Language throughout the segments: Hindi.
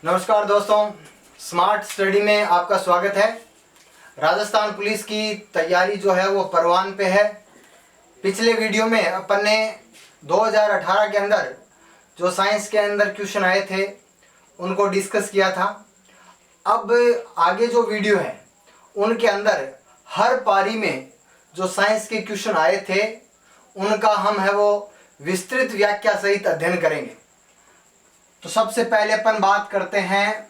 नमस्कार दोस्तों, स्मार्ट स्टडी में आपका स्वागत है। राजस्थान पुलिस की तैयारी जो है वो परवान पे है। पिछले वीडियो में अपन ने 2018 के अंदर जो साइंस के अंदर क्वेश्चन आए थे उनको डिस्कस किया था। अब आगे जो वीडियो है उनके अंदर हर पारी में जो साइंस के क्वेश्चन आए थे उनका हम है वो विस्तृत व्याख्या सहित अध्ययन करेंगे। तो सबसे पहले अपन बात करते हैं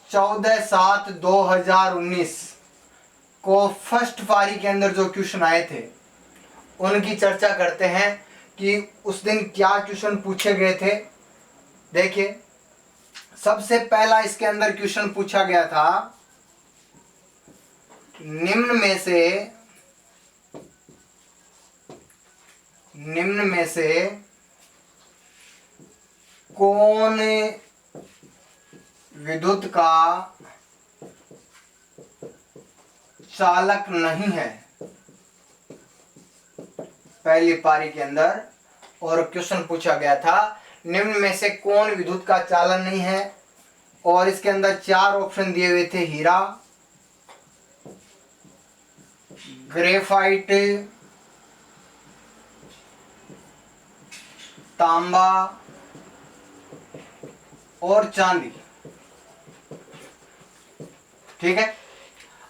14/7/2019 को फर्स्ट पारी के अंदर जो क्वेश्चन आए थे उनकी चर्चा करते हैं कि उस दिन क्या क्वेश्चन पूछे गए थे। देखिए, सबसे पहला इसके अंदर क्वेश्चन पूछा गया था, निम्न में से कौन विद्युत का चालक नहीं है। पहली पारी के अंदर और क्वेश्चन पूछा गया था, निम्न में से कौन विद्युत का चालन नहीं है, और इसके अंदर 4 ऑप्शन दिए हुए थे, हीरा, ग्रेफाइट, तांबा और चांदी। ठीक है।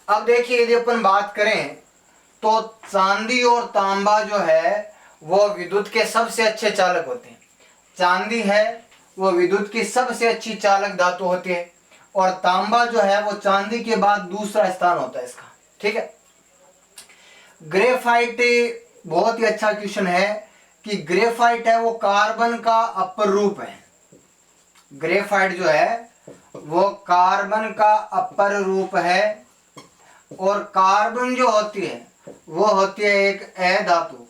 अब देखिए, यदि अपन बात करें तो चांदी और तांबा जो है वो विद्युत के सबसे अच्छे चालक होते हैं। चांदी है वो विद्युत की सबसे अच्छी चालक धातु होती है, और तांबा जो है वो चांदी के बाद दूसरा स्थान होता है इसका। ठीक है। ग्रेफाइट बहुत ही अच्छा क्वेश्चन है कि ग्रेफाइट है वो कार्बन का अपर रूप है। ग्रेफाइट जो है वो कार्बन का अपर रूप है, और कार्बन जो होती है वो होती है एक अ धातु,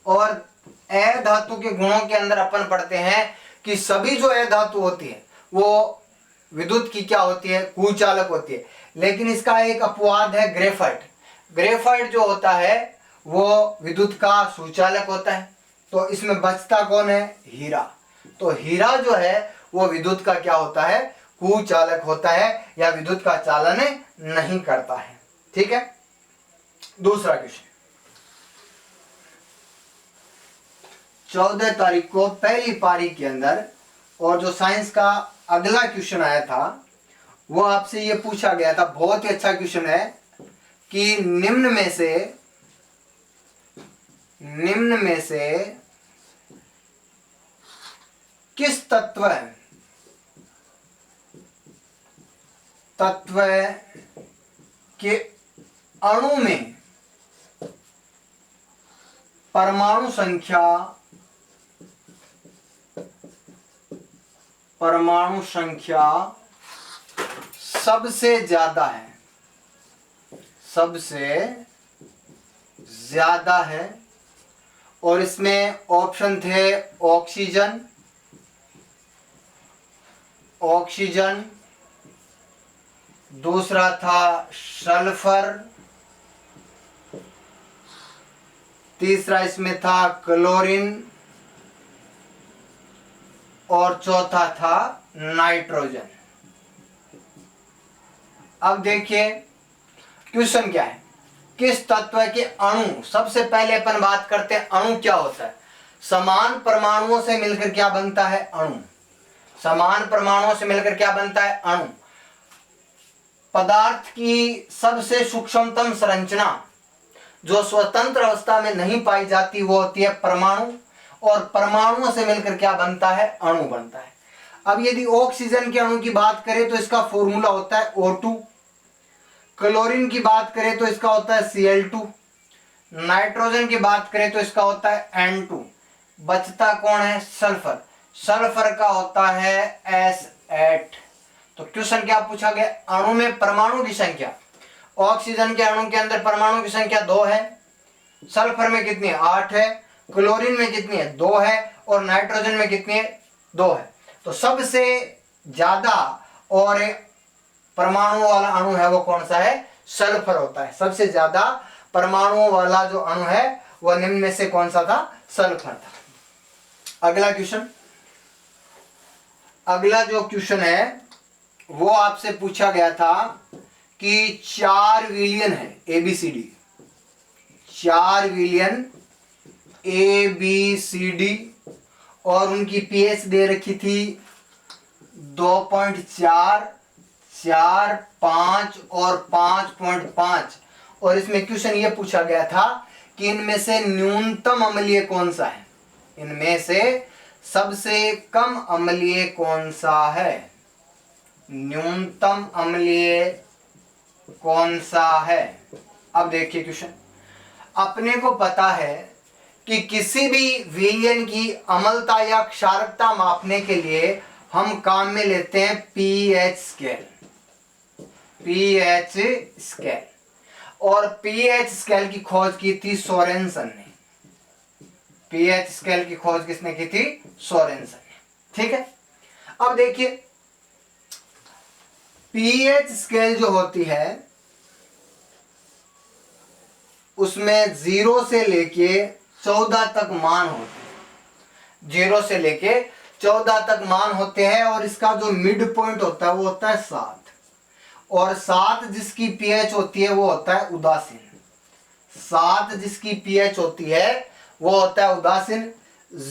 और अ धातु के गुणों के अंदर अपन पढ़ते हैं कि सभी जो अ धातु होती है वो विद्युत की क्या होती है, कुचालक होती है। लेकिन इसका एक अपवाद है, ग्रेफाइट। ग्रेफाइट जो होता है वो विद्युत का सुचालक होता है। तो इसमें बचता कौन है, हीरा। तो हीरा जो है वो विद्युत का क्या होता है, कुचालक होता है, या विद्युत का चालन नहीं करता है। ठीक है। दूसरा क्वेश्चन, 14 तारीख को पहली पारी के अंदर और जो साइंस का अगला क्वेश्चन आया था वो आपसे ये पूछा गया था, बहुत ही अच्छा क्वेश्चन है, कि निम्न में से किस तत्व के अणु में परमाणु संख्या सबसे ज्यादा है। और इसमें ऑप्शन थे ऑक्सीजन, दूसरा था सल्फर, तीसरा इसमें था क्लोरीन, और चौथा था नाइट्रोजन। अब देखिए क्वेश्चन क्या है, किस तत्व के अणु, सबसे पहले अपन बात करते हैं अणु क्या होता है। समान परमाणुओं से मिलकर क्या बनता है, अणु। समान परमाणुओं से मिलकर क्या बनता है, अणु। पदार्थ की सबसे सूक्ष्मतम संरचना जो स्वतंत्र अवस्था में नहीं पाई जाती वो होती है परमाणु, और परमाणुओं से मिलकर क्या बनता है, अणु बनता है। अब यदि ऑक्सीजन के अणु की बात करें तो इसका फॉर्मूला होता है O2, क्लोरीन की बात करें तो इसका होता है Cl2, नाइट्रोजन की बात करें तो इसका होता है N2, बचता कौन है, सल्फर। सल्फर का होता है S8। तो क्वेश्चन क्या पूछा गया, अणु में परमाणु की संख्या। ऑक्सीजन के अणु के अंदर परमाणु की संख्या 2 है, सल्फर में कितनी है, 8 है, क्लोरीन में कितनी है, 2 है, और नाइट्रोजन में कितनी है, 2 है। तो सबसे ज्यादा और परमाणु वाला अणु है वो कौन सा है, सल्फर होता है। सबसे ज्यादा परमाणुओं वाला जो अणु है वह निम्न में से कौन सा था, सल्फर था। अगला क्वेश्चन, अगला जो क्वेश्चन है वो आपसे पूछा गया था कि 4 विलियन है ABCD, 4 विलियन ABCD और उनकी पीएच दे रखी थी 2.4, 4, 5 और 5.5 और इसमें क्वेश्चन ये पूछा गया था कि इनमें से न्यूनतम अम्लीय कौन सा है, इनमें से सबसे कम अम्लीय कौन सा है, न्यूनतम अम्लीय कौन सा है। अब देखिए क्वेश्चन, अपने को पता है कि किसी भी विलयन की अम्लता या क्षारकता मापने के लिए हम काम में लेते हैं पीएच स्केल, पीएच स्केल, और पीएच स्केल की खोज की थी सोरेनसन ने, पीएच स्केल की खोज किसने की थी, सोरेनसन ने। ठीक है, अब देखिए पीएच स्केल जो होती है उसमें 0 से लेके 14 तक मान होते हैं, 0 से लेके 14 तक मान होते हैं और इसका जो मिड पॉइंट होता है वो होता है 7 और 7 जिसकी पीएच होती है वो होता है उदासीन, 7 जिसकी पीएच होती है वो होता है उदासीन,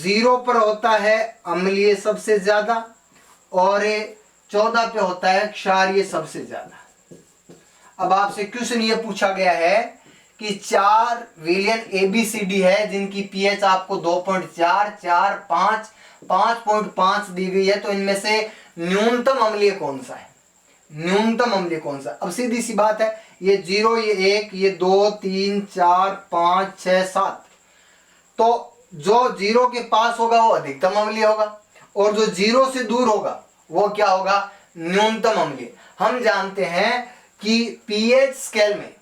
0 पर होता है अम्लीय सबसे ज्यादा और 14 पे होता है क्षारीय सबसे ज्यादा। अब आपसे क्वेश्चन ये पूछा गया है कि 4 विलयन ABCD है जिनकी पीएच आपको 2.4, 4, 5, 5.5 दी गई है, तो इनमें से न्यूनतम अम्लीय कौन सा है, न्यूनतम अम्लीय कौन सा। अब सीधी सी बात है, ये 0, ये 1, ये 2, 3, 4, 5, 6, 7, तो जो 0 के पास होगा वो अधिकतम अम्लीय होगा और जो 0 से दूर होगा वो क्या होगा, न्यूनतम अम्लीय। हम जानते हैं कि पीएच स्केल में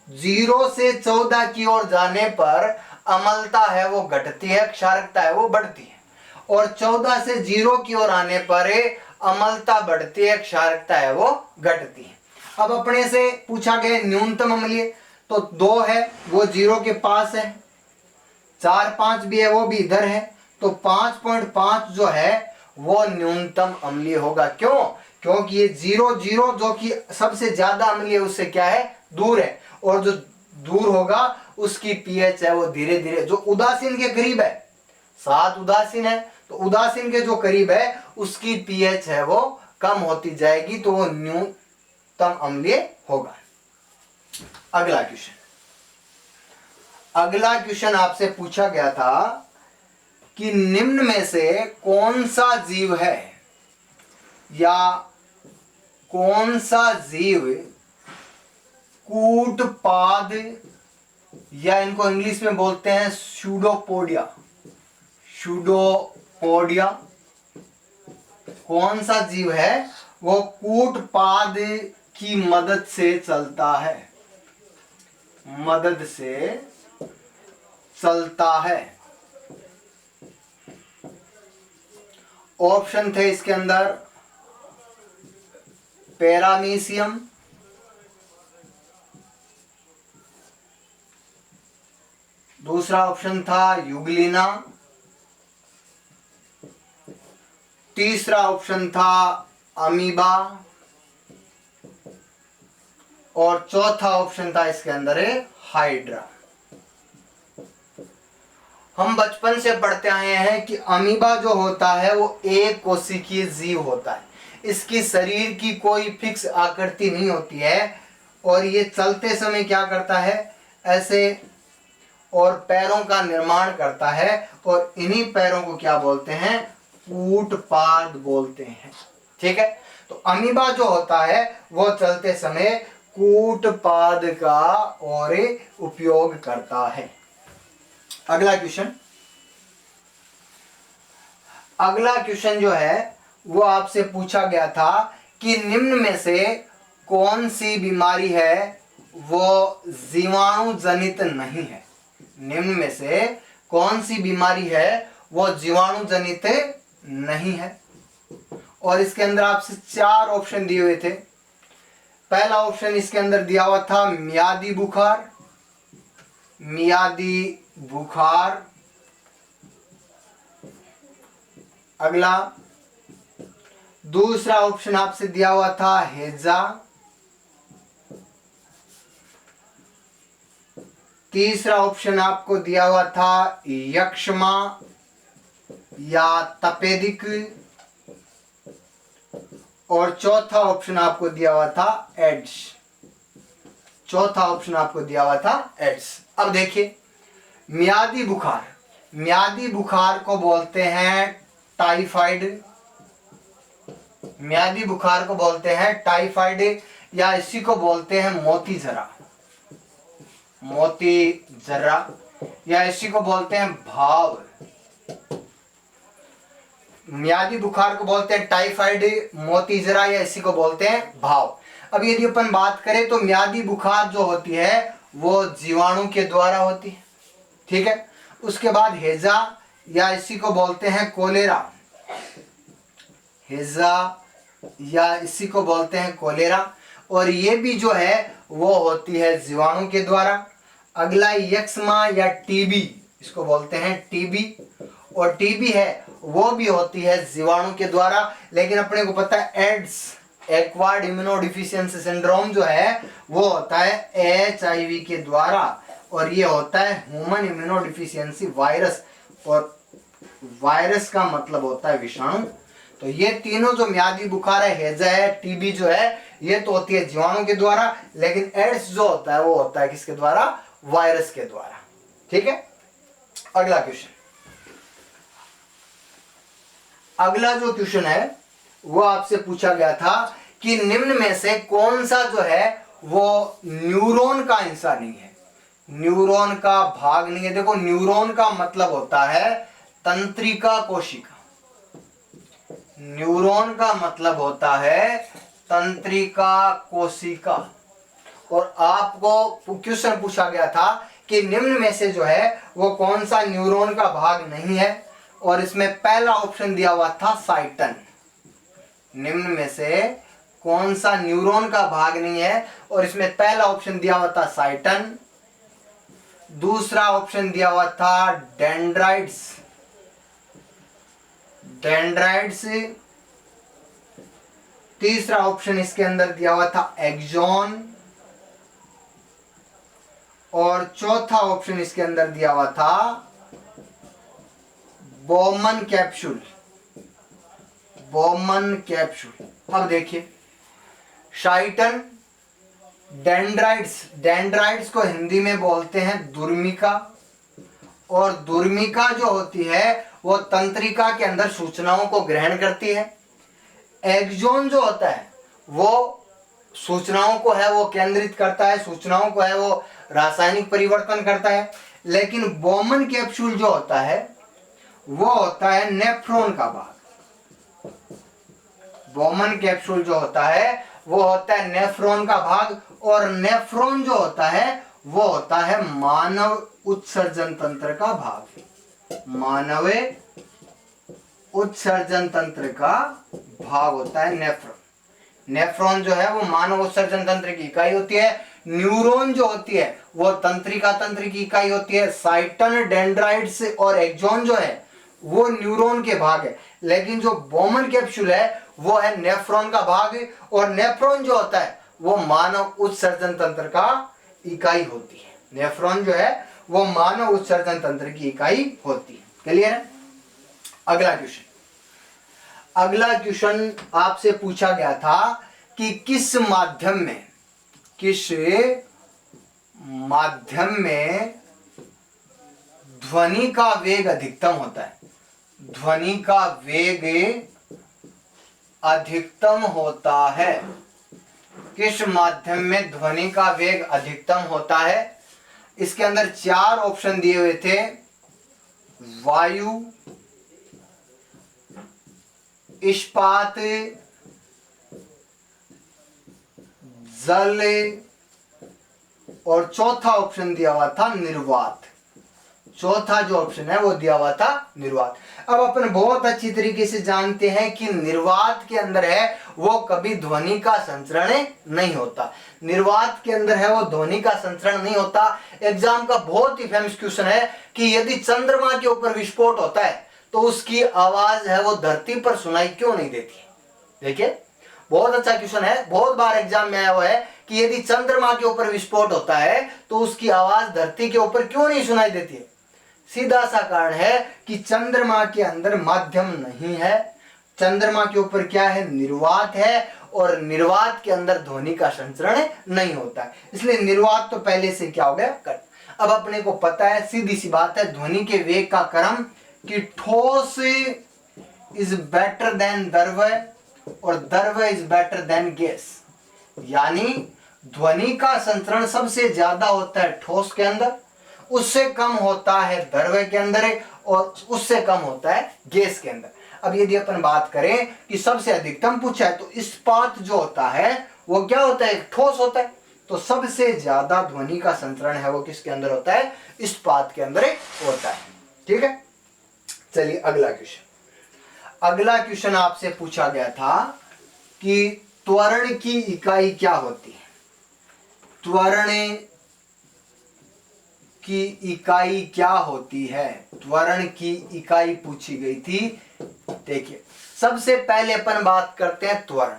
0 से 14 की ओर जाने पर अम्लता है वो घटती है, क्षारकता है वो बढ़ती है, और 14 से 0 की ओर आने पर अम्लता बढ़ती है, क्षारकता है वो घटती है। अब अपने से पूछा गया न्यूनतम अम्लीय, तो 2 है वो 0 के पास है, 4, 5 भी है वो भी इधर है, तो 5.5 जो है वो न्यूनतम अम्लीय होगा। क्यों, क्योंकि ये 0, 0 जो कि सबसे ज्यादा अम्लीय उससे क्या है, दूर है, और जो दूर होगा उसकी पीएच है वो धीरे धीरे जो उदासीन के करीब है, 7 उदासीन है तो उदासीन के जो करीब है उसकी पीएच है वो कम होती जाएगी, तो वो न्यूनतम अम्लीय होगा। अगला क्वेश्चन, अगला क्वेश्चन आपसे पूछा गया था कि निम्न में से कौन सा जीव है या कौन सा जीव कूटपाद या इनको इंग्लिश में बोलते हैं सूडोपोडिया, सूडोपोडिया, कौन सा जीव है वो कूटपाद की मदद से चलता है, मदद से चलता है। ऑप्शन थे इसके अंदर पैरामीशियम, दूसरा ऑप्शन था यूग्लिना, तीसरा ऑप्शन था अमीबा और चौथा ऑप्शन था इसके अंदर है हाइड्रा। हम बचपन से पढ़ते आए हैं कि अमीबा जो होता है वो एक कोशिकीय जीव होता है, इसकी शरीर की कोई फिक्स आकृति नहीं होती है और ये चलते समय क्या करता है, ऐसे और पैरों का निर्माण करता है और इन्हीं पैरों को क्या बोलते हैं, कूटपाद बोलते हैं। ठीक है, तो अमीबा जो होता है वो चलते समय कूटपाद का और उपयोग करता है। अगला क्वेश्चन, अगला क्वेश्चन जो है वो आपसे पूछा गया था कि निम्न में से कौन सी बीमारी है वो जीवाणु जनित नहीं है, निम्न में से कौन सी बीमारी है वो जीवाणु जनित नहीं है। और इसके अंदर आपसे 4 ऑप्शन दिए हुए थे। पहला ऑप्शन इसके अंदर दिया हुआ था मियादी बुखार, मियादी बुखार। अगला दूसरा ऑप्शन आपसे दिया हुआ था हेजा, तीसरा ऑप्शन आपको दिया हुआ था यक्ष्मा या तपेदिक, और चौथा ऑप्शन आपको दिया हुआ था एड्स। चौथा ऑप्शन आपको दिया हुआ था एड्स। अब देखिए, मियादी बुखार, मियादी बुखार को बोलते हैं टाइफाइड, मियादी बुखार को बोलते हैं टाइफाइड, या इसी को बोलते हैं मोती जरा, मोती जरा, या इसी को बोलते हैं भाव। मियादी बुखार को बोलते हैं टाइफाइड, मोती जरा, या इसी को बोलते हैं भाव। अब यदि अपन बात करें तो मियादी बुखार जो होती है वो जीवाणु के द्वारा होती है, ठीक है। उसके बाद हेजा, या इसी को बोलते हैं कोलेरा, हेजा या इसी को बोलते हैं कोलेरा, और ये भी जो है वो होती है जीवाणु के द्वारा। अगला यक्ष्मा या टीबी, इसको बोलते हैं टीबी, और टीबी है वो भी होती है जीवाणु के द्वारा। लेकिन अपने को पता है एड्स, एक्वायर्ड इम्यूनोडिफिशियेंसी सिंड्रोम जो है वो होता है HIV के द्वारा, और ये होता है ह्यूमन इम्यूनोडिफिशियेंसी वायरस, और वायरस का मतलब होता है विषाणु। तो ये तीनों जो म्यादी बुखार है, हेजा है, टीबी जो है, ये तो होती है जीवाणु के द्वारा, लेकिन एड्स जो होता है वो होता है किसके द्वारा? वायरस के द्वारा, ठीक है। अगला क्वेश्चन, अगला जो क्वेश्चन है वो आपसे पूछा गया था कि निम्न में से कौन सा जो है वो न्यूरॉन का हिस्सा नहीं है, न्यूरॉन का भाग नहीं है। देखो, न्यूरॉन का मतलब होता है तंत्रिका कोशिका, न्यूरॉन का मतलब होता है तंत्रिका कोशिका। और आपको क्वेश्चन पूछा गया था कि निम्न में से जो है वो कौन सा न्यूरॉन का भाग नहीं है, और इसमें पहला ऑप्शन दिया हुआ था साइटन। निम्न में से कौन सा न्यूरॉन का भाग नहीं है, और इसमें पहला ऑप्शन दिया हुआ था साइटन, दूसरा ऑप्शन दिया हुआ था डेंड्राइट्स, डेंड्राइट्स, तीसरा ऑप्शन इसके अंदर दिया हुआ था एक्सॉन, और चौथा ऑप्शन इसके अंदर दिया हुआ था बोमन कैप्सूल, बोमन कैप्सूल। अब देखिए, शाइटन, डेंड्राइट्स, डेंड्राइट्स को हिंदी में बोलते हैं दुर्मिका, और दुर्मिका जो होती है वो तंत्रिका के अंदर सूचनाओं को ग्रहण करती है। एक्सॉन जो होता है वो सूचनाओं को है वो केंद्रित करता है, सूचनाओं को है वो रासायनिक परिवर्तन करता है। लेकिन बोमन कैप्सूल जो होता है वो होता है नेफ्रॉन का भाग, बोमन कैप्सूल जो होता है वो होता है नेफ्रॉन का भाग, और नेफ्रॉन जो होता है वो होता है मानव उत्सर्जन तंत्र का भाग, मानव उत्सर्जन तंत्र का भाग होता है नेफ्रॉन। नेफ्रॉन जो है वो मानव उत्सर्जन तंत्र की इकाई होती है। न्यूरॉन जो होती है वो तंत्रिका तंत्र की इकाई होती है। साइटन, डेंड्राइट्स और एक्सॉन जो है वो न्यूरॉन के भाग है, लेकिन जो बोमन कैप्सूल है वो है नेफ्रॉन का भाग, और नेफ्रॉन जो होता है वो मानव उत्सर्जन तंत्र का इकाई होती है। नेफ्रॉन जो है वो मानव उत्सर्जन तंत्र की इकाई होती है। क्लियर है? अगला क्वेश्चन, अगला क्वेश्चन आपसे पूछा गया था कि किस माध्यम में, किस माध्यम में ध्वनि का वेग अधिकतम होता है, ध्वनि का वेग अधिकतम होता है, किस माध्यम में ध्वनि का वेग अधिकतम होता है। इसके अंदर 4 ऑप्शन दिए हुए थे, वायु, इस्पात, जल, और चौथा ऑप्शन दिया हुआ था निर्वात। चौथा जो ऑप्शन है वो दिया हुआ था निर्वात। अब अपन बहुत अच्छी तरीके से जानते हैं कि निर्वात के अंदर है वो कभी ध्वनि का संचरण नहीं होता, निर्वात के अंदर है वो ध्वनि का संचरण नहीं होता। एग्जाम का बहुत ही फेमस क्वेश्चन है कि यदि चंद्रमा के ऊपर विस्फोट होता है तो उसकी आवाज है वो धरती पर सुनाई क्यों नहीं देती, देखिए बहुत अच्छा क्वेश्चन है, बहुत बार एग्जाम में आया हुआ है कि यदि चंद्रमा के ऊपर विस्फोट होता है तो उसकी आवाज धरती के ऊपर क्यों नहीं सुनाई देती है? सीधा सा कारण है कि चंद्रमा के अंदर माध्यम नहीं है, चंद्रमा के ऊपर क्या है, निर्वात है, और निर्वात के अंदर ध्वनि का संचरण नहीं होता है, इसलिए निर्वात तो पहले से क्या हो गया, कट। अब अपने को पता है, सीधी सी बात है, ध्वनि के वेग का क्रम कि ठोस इज बेटर देन द्रव्य और द्रव्य इज बेटर देन गैस, यानी ध्वनि का संचरण सबसे ज्यादा होता है ठोस के अंदर, उससे कम होता है द्रव्य के अंदर, और उससे कम होता है गैस के अंदर। अब यदि अपन बात करें कि सबसे अधिकतम पूछा है तो इस्पात जो होता है वो क्या होता है, ठोस होता है, तो सबसे ज्यादा ध्वनि का संचरण है वो किसके अंदर होता है, इस्पात के अंदर होता है। ठीक है, चलिए अगला क्वेश्चन। अगला क्वेश्चन आपसे पूछा गया था कि त्वरण की इकाई क्या होती है, त्वरण की इकाई क्या होती है, त्वरण की इकाई पूछी गई थी। देखिए सबसे पहले अपन बात करते हैं त्वरण।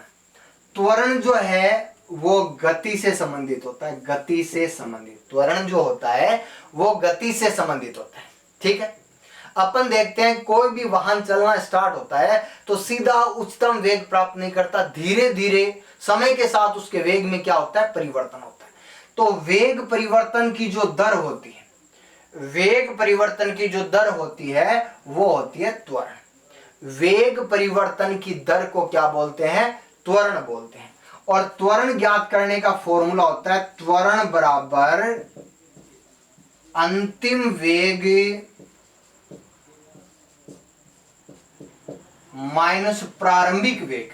त्वरण जो है वो गति से संबंधित होता है, गति से संबंधित त्वरण जो होता है वो गति से संबंधित होता है। ठीक है, अपन देखते हैं कोई भी वाहन चलना स्टार्ट होता है तो सीधा उच्चतम वेग प्राप्त नहीं करता, धीरे धीरे समय के साथ उसके वेग में क्या होता है, परिवर्तन होता है। तो वेग परिवर्तन की जो दर होती है, वेग परिवर्तन की जो दर होती है वो होती है त्वरण। वेग परिवर्तन की दर को क्या बोलते हैं, त्वरण बोलते हैं। और त्वरण ज्ञात करने का फॉर्मूला होता है त्वरण बराबर अंतिम वेग माइनस प्रारंभिक वेग,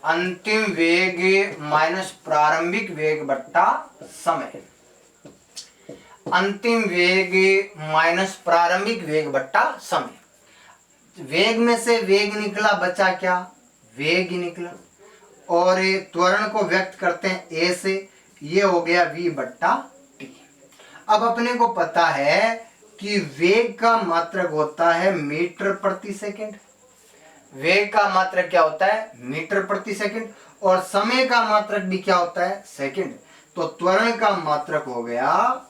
अंतिम वेग माइनस प्रारंभिक वेग बट्टा समय, अंतिम वेग माइनस प्रारंभिक वेग बट्टा समय। वेग में से वेग निकला, बचा क्या, वेग ही निकला, और त्वरण को व्यक्त करते हैं ए से, ये हो गया v बट्टा टी। अब अपने को पता है कि वेग का मात्रक होता है मीटर प्रति सेकंड, वेग का मात्रक क्या होता है, मीटर प्रति सेकंड, और समय का मात्रक भी क्या होता है, सेकंड। तो त्वरण का मात्रक हो गया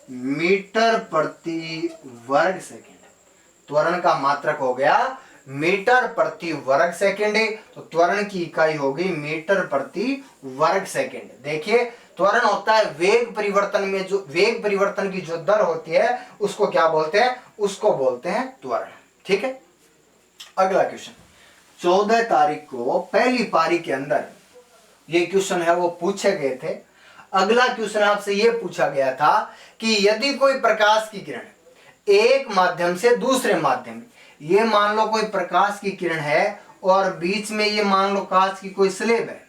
मीटर प्रति वर्ग सेकंड, त्वरण का मात्रक हो गया मीटर प्रति वर्ग सेकंड, तो त्वरण की इकाई होगी मीटर प्रति वर्ग सेकंड। देखिए त्वरण होता है वेग परिवर्तन में, जो वेग परिवर्तन की जो दर होती है उसको क्या बोलते हैं, उसको बोलते हैं त्वरण। ठीक है, अगला क्वेश्चन 14 तारीख को पहली पारी के अंदर ये क्वेश्चन है वो पूछे गए थे। अगला क्वेश्चन आपसे ये पूछा गया था कि यदि कोई प्रकाश की किरण एक माध्यम से दूसरे माध्यम, ये मान लो कोई प्रकाश की किरण है और बीच में ये मान लो कांच की कोई स्लेब है,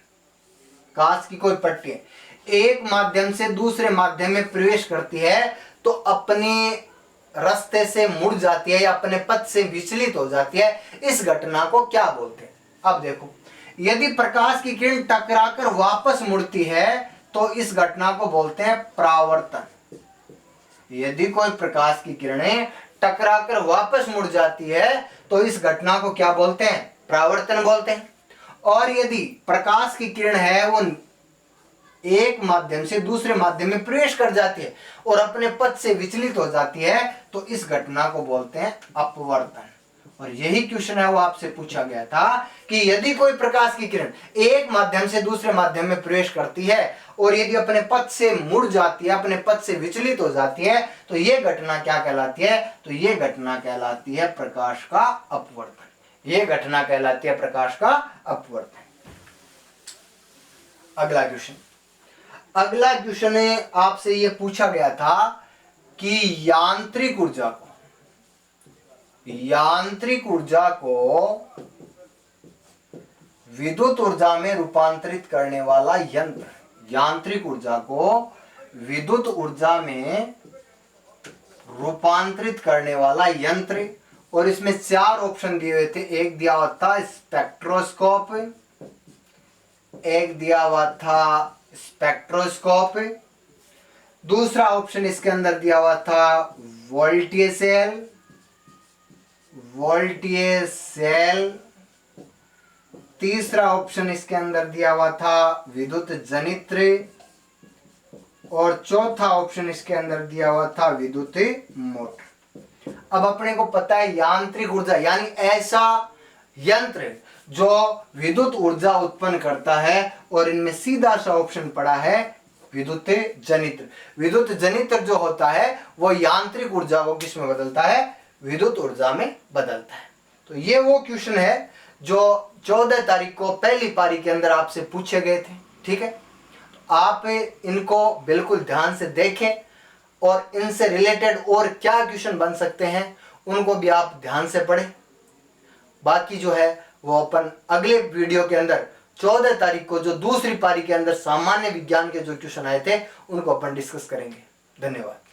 कांच की कोई पट्टी है, एक माध्यम से दूसरे माध्यम में प्रवेश करती है तो अपने रास्ते से मुड़ जाती है या अपने पथ से विचलित हो जाती है, इस घटना को क्या बोलते हैं। अब देखो यदि प्रकाश की किरण टकराकर वापस मुड़ती है तो इस घटना को बोलते हैं परावर्तन। यदि कोई प्रकाश की किरणें टकराकर वापस मुड़ जाती है तो इस घटना को क्या बोलते हैं, परावर्तन बोलते हैं। और यदि प्रकाश की किरण है वो एक माध्यम से दूसरे माध्यम में प्रवेश कर जाती है और अपने पथ से विचलित हो जाती है तो इस घटना को बोलते हैं अपवर्तन। और यही क्वेश्चन है वो आपसे पूछा गया था कि यदि कोई प्रकाश की किरण एक माध्यम से दूसरे माध्यम में प्रवेश करती है और यदि अपने पथ से मुड़ जाती है, अपने पथ से विचलित हो जाती है, तो यह घटना क्या कहलाती है, तो यह घटना कहलाती है प्रकाश का अपवर्तन। यह घटना कहलाती है प्रकाश का अपवर्तन। अगला क्वेश्चन, अगला क्वेश्चन आपसे यह पूछा गया था कि यांत्रिक ऊर्जा को विद्युत ऊर्जा में रूपांतरित करने वाला यंत्र, यांत्रिक ऊर्जा को विद्युत ऊर्जा में रूपांतरित करने वाला यंत्र, और इसमें 4 ऑप्शन दिए हुए थे। एक दिया हुआ था स्पेक्ट्रोस्कोप, एक दिया हुआ था स्पेक्ट्रोस्कोप, दूसरा ऑप्शन इसके अंदर दिया हुआ था वोल्टेज सेल, वोल्टेज सेल, तीसरा ऑप्शन इसके अंदर दिया हुआ था विद्युत जनित्र, और चौथा ऑप्शन इसके अंदर दिया हुआ था विद्युत मोटर। अब अपने को पता है यांत्रिक ऊर्जा यानी ऐसा यंत्र जो विद्युत ऊर्जा उत्पन्न करता है, और इनमें सीधा सा ऑप्शन पड़ा है विद्युत जनित्र। विद्युत जनित्र जो होता है वो यांत्रिक ऊर्जा को किस में बदलता है, विद्युत ऊर्जा में बदलता है। तो ये वो क्वेश्चन है जो 14 तारीख को पहली पारी के अंदर आपसे पूछे गए थे। ठीक है, तो आप इनको बिल्कुल ध्यान से देखें और इनसे रिलेटेड और क्या क्वेश्चन बन सकते हैं उनको भी आप ध्यान से पढ़ें। बाकी जो है वो अपन अगले वीडियो के अंदर 14 तारीख को जो दूसरी पारी के अंदर सामान्य विज्ञान के जो क्वेश्चन आए थे उनको अपन डिस्कस करेंगे। धन्यवाद।